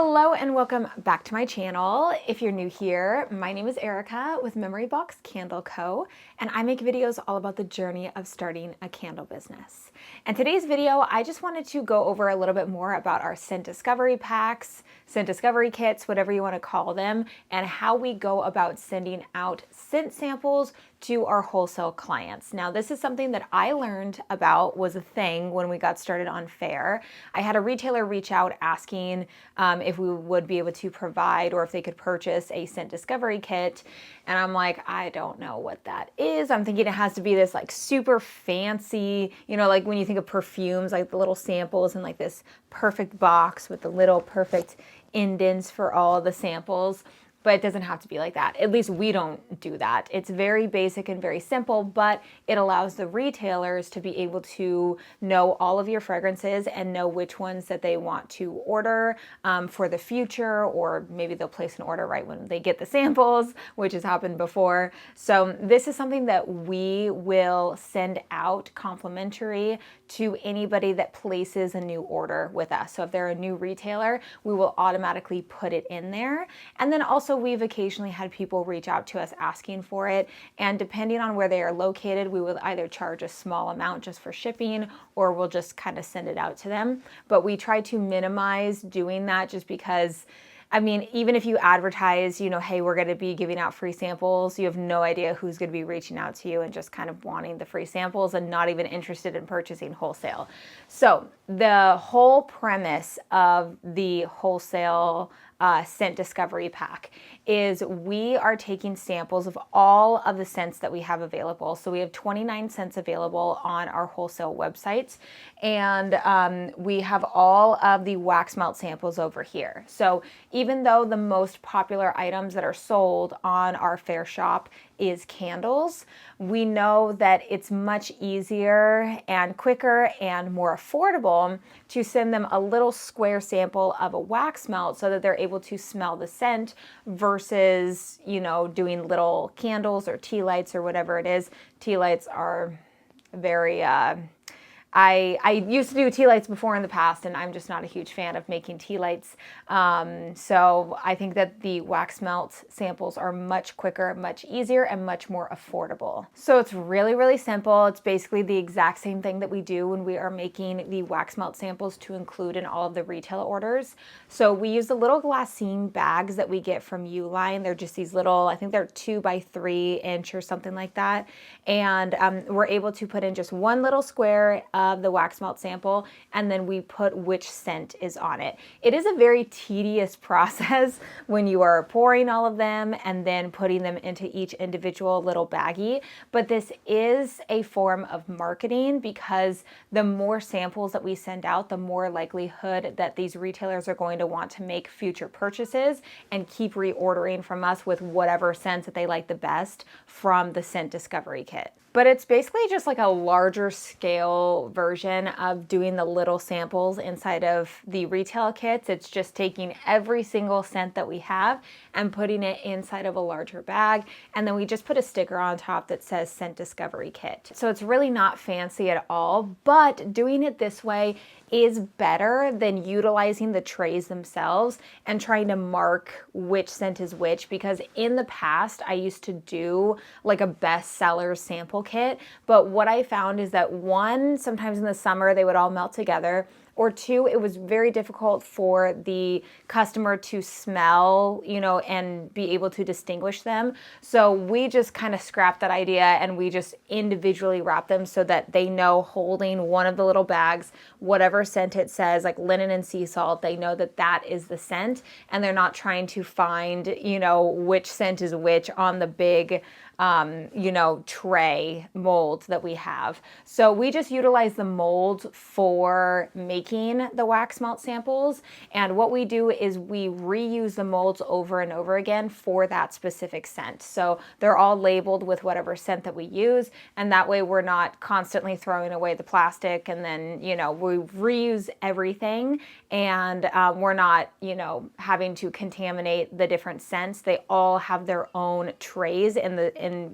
Hello and welcome back to my channel. If you're new here, my name is Erica with Memory Box Candle Co. and I make videos all about the journey of starting a candle business. And today's video, I just wanted to go over a little bit more about our scent discovery packs, scent discovery kits, whatever you want to call them, and how we go about sending out scent samples to our wholesale clients. Now, this is something that I learned about was a thing when we got started on Fair. I had a retailer reach out asking if we would be able to provide or if they could purchase a scent discovery kit. And I'm like, I don't know what that is. I'm thinking it has to be this like super fancy, you know, like when you think of perfumes, like the little samples in like this perfect box with the little perfect indents for all the samples. But it doesn't have to be like that. At least we don't do that. It's very basic and very simple, but it allows the retailers to be able to know all of your fragrances and know which ones that they want to order for the future, or maybe they'll place an order right when they get the samples, which has happened before. So this is something that we will send out complimentary to anybody that places a new order with us. So if they're a new retailer, we will automatically put it in there. And then also we've occasionally had people reach out to us asking for it. And depending on where they are located, we will either charge a small amount just for shipping, or we'll just kind of send it out to them. But we try to minimize doing that just because, I mean, even if you advertise, you know, hey, we're going to be giving out free samples, you have no idea who's going to be reaching out to you and just kind of wanting the free samples and not even interested in purchasing wholesale. So the whole premise of the wholesale scent discovery pack is we are taking samples of all of the scents that we have available. So we have 29 scents available on our wholesale websites, and we have all of the wax melt samples over here. So even though the most popular items that are sold on our Fair shop is candles, we know that it's much easier and quicker and more affordable to send them a little square sample of a wax melt so that they're able to smell the scent versus, you know, doing little candles or tea lights or whatever it is. Tea lights are very, I used to do tea lights before in the past, and I'm just not a huge fan of making tea lights. So I think that the wax melt samples are much quicker, much easier, and much more affordable. So it's really, really simple. It's basically the exact same thing that we do when we are making the wax melt samples to include in all of the retail orders. So we use the little glassine bags that we get from Uline. They're just these little, I think they're 2 by 3 inch or something like that. And we're able to put in just one little square of the wax melt sample, and then we put which scent is on it. It is a very tedious process when you are pouring all of them and then putting them into each individual little baggie, but this is a form of marketing because the more samples that we send out, the more likelihood that these retailers are going to want to make future purchases and keep reordering from us with whatever scents that they like the best from the scent discovery kit. But it's basically just like a larger scale version of doing the little samples inside of the retail kits. It's just taking every single scent that we have and putting it inside of a larger bag. And then we just put a sticker on top that says Scent Discovery Kit. So it's really not fancy at all, but doing it this way is better than utilizing the trays themselves and trying to mark which scent is which, because in the past I used to do like a bestseller sample kit, but what I found is that one, sometimes in the summer they would all melt together, or two, it was very difficult for the customer to smell, you know, and be able to distinguish them. So we just kind of scrapped that idea and we just individually wrap them so that they know, holding one of the little bags, whatever scent it says, like linen and sea salt, they know that that is the scent, and they're not trying to find, you know, which scent is which on the big you know, tray mold that we have. So we just utilize the mold for making the wax melt samples. And what we do is we reuse the molds over and over again for that specific scent. So they're all labeled with whatever scent that we use. And that way we're not constantly throwing away the plastic. And then, you know, we reuse everything, and we're not, you know, having to contaminate the different scents. They all have their own trays in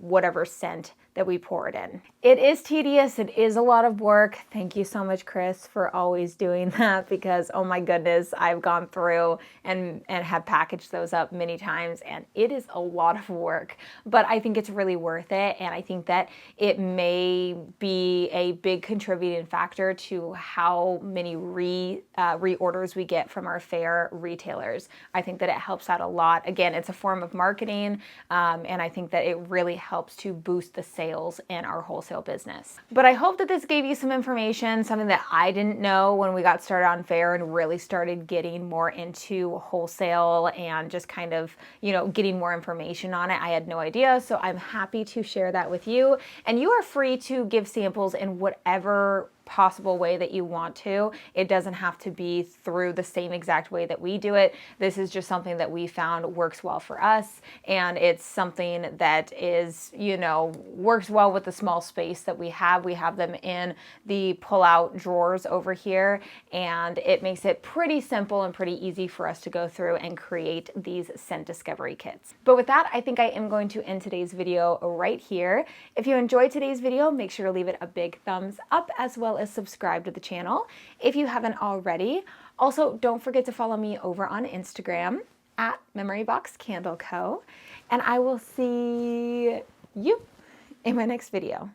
whatever scent that we pour it in. It is tedious, it is a lot of work. Thank you so much, Chris, for always doing that, because oh my goodness, I've gone through and have packaged those up many times, and it is a lot of work, but I think it's really worth it, and I think that it may be a big contributing factor to how many reorders we get from our fair retailers. I think that it helps out a lot. Again, it's a form of marketing, and I think that it really helps to boost the sales in our wholesale business. But I hope that this gave you some information, something that I didn't know when we got started on fair and really started getting more into wholesale and just kind of, you know, getting more information on it. I had no idea, so I'm happy to share that with you. And you are free to give samples in whatever possible way that you want to. It doesn't have to be through the same exact way that we do it. This is just something that we found works well for us, and it's something that is, you know, works well with the small space that we have. We have them in the pull-out drawers over here, and it makes it pretty simple and pretty easy for us to go through and create these scent discovery kits. But with that, I think I am going to end today's video right here. If you enjoyed today's video, make sure to leave it a big thumbs up, as well as subscribe to the channel if you haven't already. Also, don't forget to follow me over on Instagram at MemoryBoxCandleCo, and I will see you in my next video.